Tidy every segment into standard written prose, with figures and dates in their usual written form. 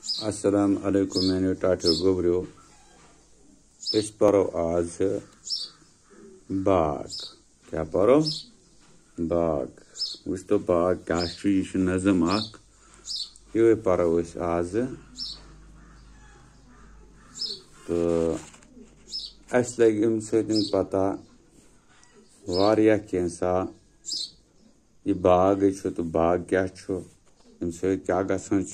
अस्सलाम अलैकुम मैंने टाटो गोबरियो इस परो आज बाग क्या परो बाग उस तो बाग क्या नज़म आख ये परो आज तो अस लगे अम सतन पता वारिया कैसा ये बाग तो बाग क्या अम सत क्या गसान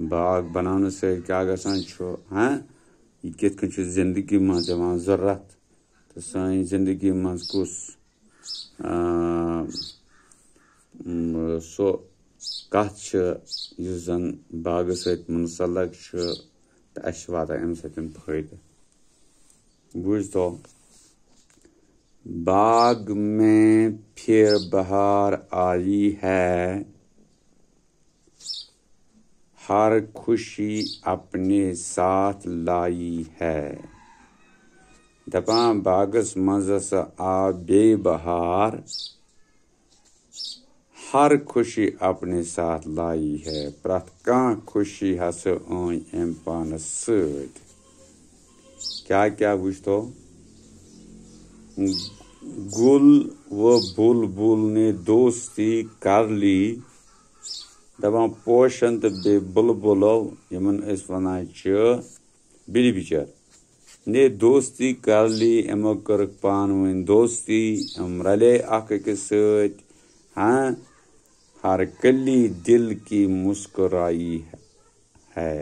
बाग बनाने से क्या गसान हाँ ये कित जिंदगी मज जरूरत तो सान जिंदगी मज कुस सो कत जन बाग सत मुंसलक तो अस वातान अम सतन फायदे बुझ तो बाग में फिर बहार आई है, हर खुशी अपने साथ लाई है। दपां बागस मजस आ बेबहार, हर खुशी अपने साथ लाई है। प्रत कां खुशी हस ओन एम पानस सद क्या क्या बुझतो गुल व बुलबुल ने दोस्ती कर ली, दपां पोशन तो बे बुलबुलो यमन अस वनान बिल बिचर ने दोस्ती कर ली यमो कर पान वन दोस्ती हम रले अख अकिस सत हाँ हर कली दिल की मुस्कुराई है।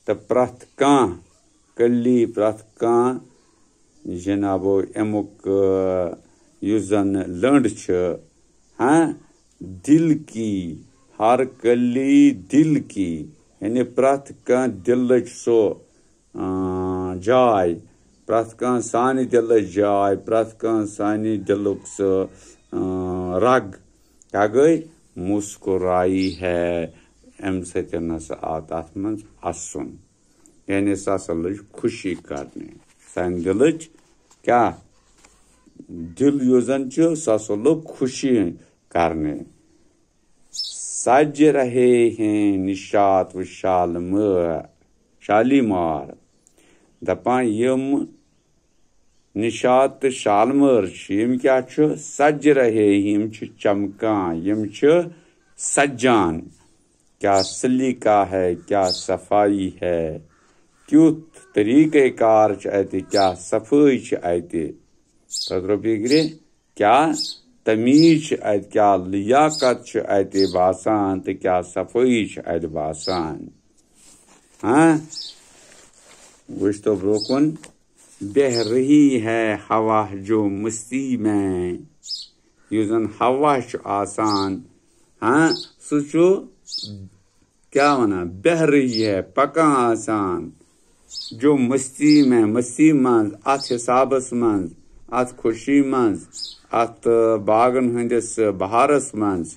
तो प्रत कां कली प्रत कां जनाबो अमुक युजन लंड हाँ दिल की हर कली दिल की यानी प्रत कां दिल सो जाय प्रत कां सानि दिल जाय प्रत कां सानि दिलुक सो रग क्या गई मुस्कुराई है। अम सतनस आ तथ मज हसन यानी सस लज खुशी करने सान दिलच क्या दिल युजन सस लोग खुशी करने। सज रहे हैं निशात व शालीमार दपां यम निशात तो शालमार यम क्या सज रहे यम चमकान यम सजान क्या सलीका है क्या सफाई है क्युत तरीक़े कार अत क्या सफाई अत तद्रोपिग्रे क्या तमीज अत क्या लियाकत अत बासान तो क्या सफाई अत बासान हाँ वुच तो ब्रोकुन बह रही है हवा जो मस्ती में युजन हवा आसान हाँ सो क्या वना बह रही है पका आसान जो मस्ती में मस्ती मज अत हिसाबस मज अत खुशी मज अत बागन हंदिस बहारस मज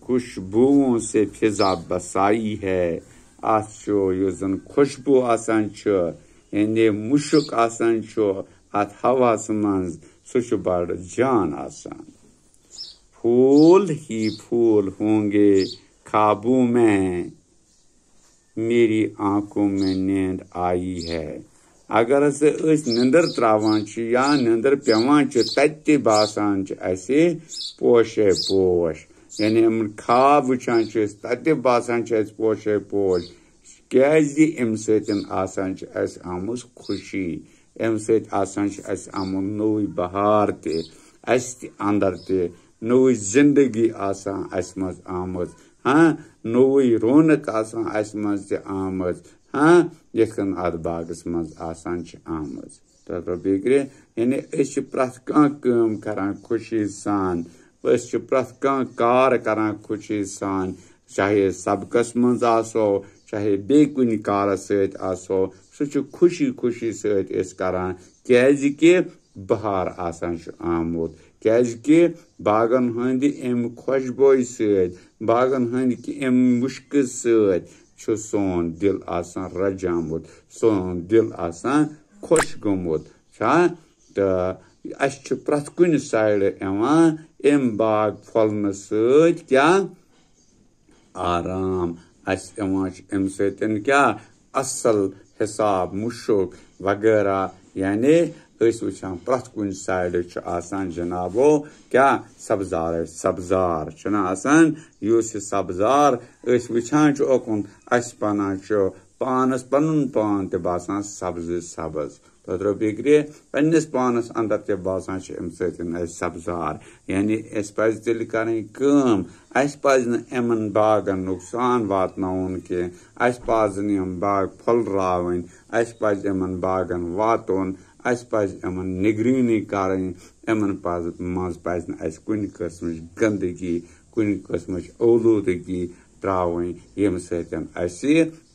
खुशबुओं से फिजा बसाई है। अत युजन खुशबू आसान यानी मुशक आसान अत हवास मज सह बड़ जान आसान। फूल ही फूल होंगे ख्वाबों में मेरी आंखों में नींद आई है। अगर नंदर त्रावान या नंदर पेवान तत्ते बासान असे पोशे पोश यानी ख्वाब वुचान तत्ते बासान पोशे पोश क्या अम सतन आसान आमुज खुशी अम सत आसान आमुद नई बहार ते अंदर ते नई जिंदगी आसान अस मज आमज हाँ नई रौनक आसान अस मज ते आमज हाँ यन अत बागस मज आसान आमज तो बेग्रे यानी प्रत कां काम करान खुशी सान प्रत कां कार करान खुशी सान चाहे सबकस मज आसो चाहे बे कुन कारस सत आसो सह खुशी खुशी सत करान क्या बहार आसान आमुद क्या बागन हंद अम खुशबोई सत बागन हंद अम मुश्क सत सोन दिल आसान रजामुत सोन दिल आसान खुश गोमुत तो अस प्रत कुन साइड अम बाग फलन सत क्या आराम अम सतन क्या असल हिसाब मुशुक वगैरह यानी वुचान प्रथ कुन साइड जनाबो क्या सब्जार सब्जार सब्जार वुचान ओकुन पाना पानस पन पान तसान सब्ज सब्ज तो बिक्रे पन्निस पानस अंदर ते बासान सब्जार यानी पज तेल कम पज नमन बागन नुकसान वातन कह पजन यम बाग फुलरावन पज यमन बागन वातन पज यमन निगरानी करें यमन मज पज कुन किस्म गंदगी कुन किस्म औलूदगी त्रावन यम सतन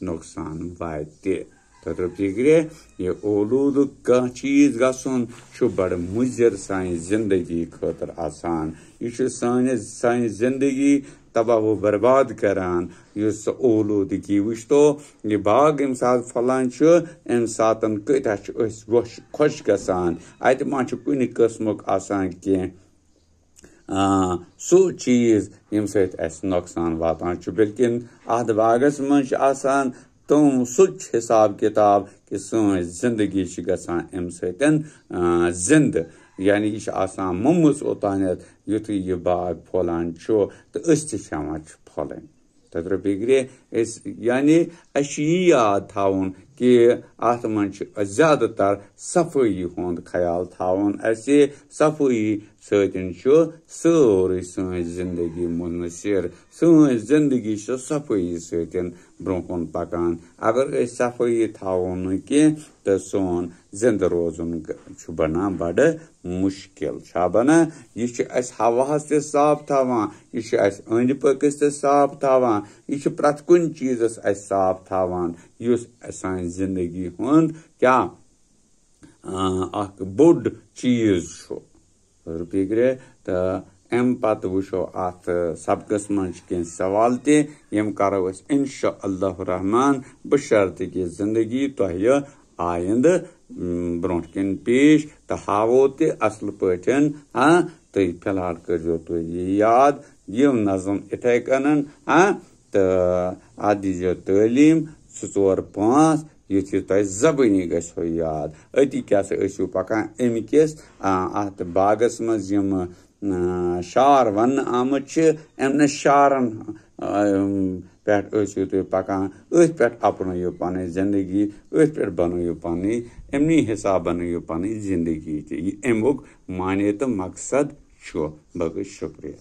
नुकसान वाते तो फिक्रे ये औलूद कह चीज गसन बड़ मुजर सान जिंदगी खतर आसान यह सान जिंदगी तबाह व बर्बाद करान औलूदगी वुचतो ये बाग यम सात फलान अम सात कता खुश गसान अत मा कुन किस्मुक आसान कह सो चीज यम सत नुकसान वातान बल्कि अत बागस मज आसान तुम सुच हिसाब किताब कि सन जिंदगी गसान अम सतन जिंद यानी यह मुम्मस ओतान युथ यह बाग फलान तो तवान फलन तो बिगरे यानी याद थावन कि अत मन ज्यादातर सफाई हुंद ख्याल थावन सफाई सतन सोरे सन जिंदगी मुनसर सन जिंदगी सफाई सतन ब्रोह पकान अगर सफाई थावो न कह तो सोन जिंद रोजन बना बड़ मुश्किल बना यह हवास ते साफ थावान यह अंद पकस ते साफ थावान यह प्रथ कुन चीजस साफ थावान युस सान जिंदगी हुंद क्या बोड चीज बिगरे तो अम पत वो अत सबकस मज कह सवाल तम करो इंशाअल्लाह रहमान बशर्त कि जिंदगी तह आयंद ब्रोह कन पेश तो हावो असल पन तो फिलहाल करो तुम यह याद यम नज़म इथे कन तो अत दीजियो तालीम 4-5 युथ तुम जबानी गो याद अति क्या पकान अमिकस अत बागस मज यम शार वन आमत अमन शारन पे तुम पकान पे अपनो पन जिंदगी पे बनो पन अमनी हिसाब बनो पन जिंदगी अमुक माने तो मकसद बगु शुक्रिया।